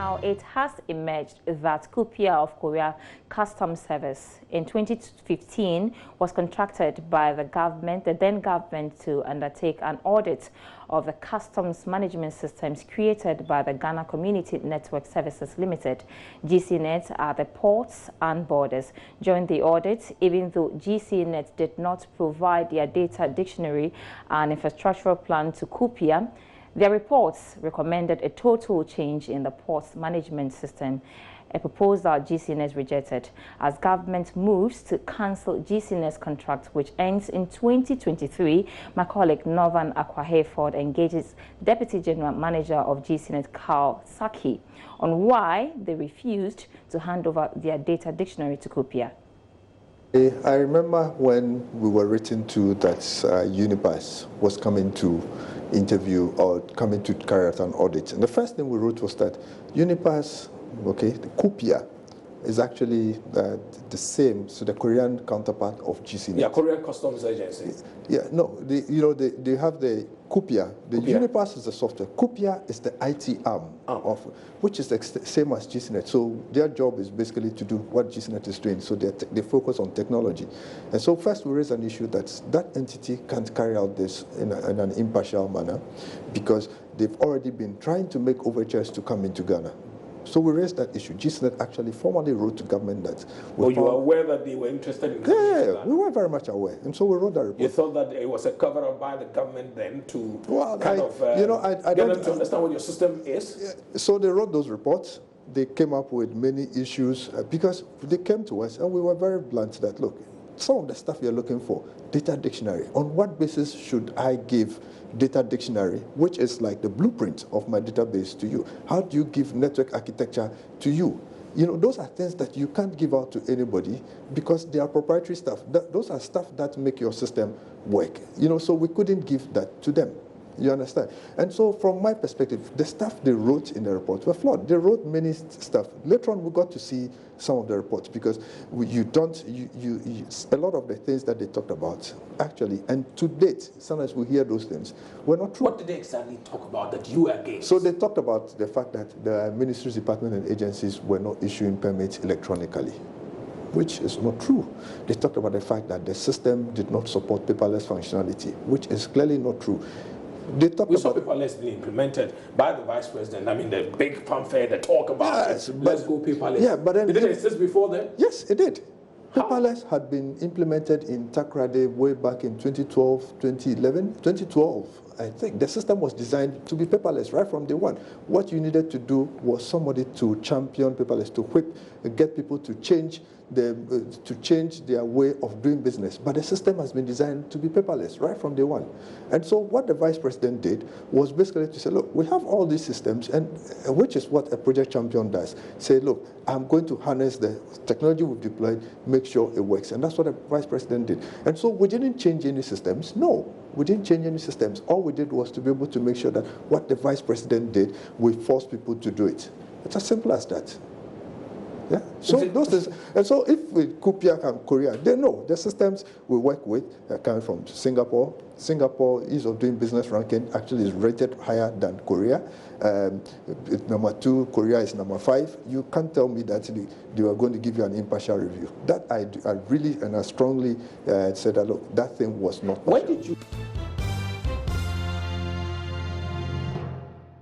Now, it has emerged that Kupia of Korea Customs Service in 2015 was contracted by the government, the then government, to undertake an audit of the customs management systems created by the Ghana Community Network Services Limited, GCNET, at the ports and borders. During the audit, even though GCNET did not provide their data dictionary and infrastructural plan to Kupia, their reports recommended a total change in the ports management system, a proposal GCNET rejected as government moves to cancel GCNET's contract, which ends in 2023. My colleague Northern Akwa engages Deputy General Manager of GCNET, Carl Saki, on why they refused to hand over their data dictionary to Kupia. I remember when we were written to that UNIPASS was coming to interview or coming to carry out an audit. And the first thing we wrote was that UNIPASS, okay, the Kupia, is actually the same, so the Korean counterpart of GCNET. Yeah, Korean Customs Agency. Yeah, no, they have the Kupia. The UNIPASS is the software. Kupia is the IT arm of, which is the same as GCNET. So their job is basically to do what GCNET is doing. So they focus on technology. And so first we raised an issue that that entity can't carry out this in an impartial manner because they've already been trying to make overtures to come into Ghana. So we raised that issue. GCNET actually formally wrote to government that... Well, you were aware that they were interested in... Yeah, we were very much aware. And so we wrote that report. You thought that it was a cover-up by the government then to I get them to understand what your system is? Yeah, so they wrote those reports. They came up with many issues because they came to us and we were very blunt that, look, some of the stuff you're looking for, data dictionary, on what basis should I give data dictionary, which is like the blueprint of my database to you? How do you give network architecture to you? You know, those are things that you can't give out to anybody because they are proprietary stuff. Those are stuff that make your system work. You know, so we couldn't give that to them. You understand? And so from my perspective, the stuff they wrote in the report were flawed. They wrote many stuff. Later on, we got to see some of the reports because a lot of the things that they talked about, actually, and to date, sometimes we hear those things, were not true. What did they exactly talk about that you were against? So they talked about the fact that the ministries, departments, and agencies were not issuing permits electronically, which is not true. They talked about the fact that the system did not support paperless functionality, which is clearly not true. We saw paperless being implemented by the Vice President. I mean, the big fanfare, the talk about let's go paperless. Yeah, but then... Did it exist before then? Yes, it did. Paperless had been implemented in Takrade way back in 2012, 2011, 2012. I think the system was designed to be paperless right from day one. What you needed to do was somebody to champion paperless, to get people to change their way of doing business. But the system has been designed to be paperless right from day one. And so what the Vice President did was basically to say, look, we have all these systems, and which is what a project champion does. Say, look, I'm going to harness the technology we've deployed, make sure it works. And that's what the Vice President did. And so we didn't change any systems. No, we didn't change any systems. All we did was to be able to make sure that what the Vice President did, we forced people to do it. It's as simple as that. Yeah. So those things, and so if with Kupia and Korea, they know the systems we work with are coming from Singapore. Singapore ease of doing business ranking actually is rated higher than Korea. It's number 2, Korea is number 5. You can't tell me that they were going to give you an impartial review. That I really and I strongly said that, look, that thing was not partial. When did you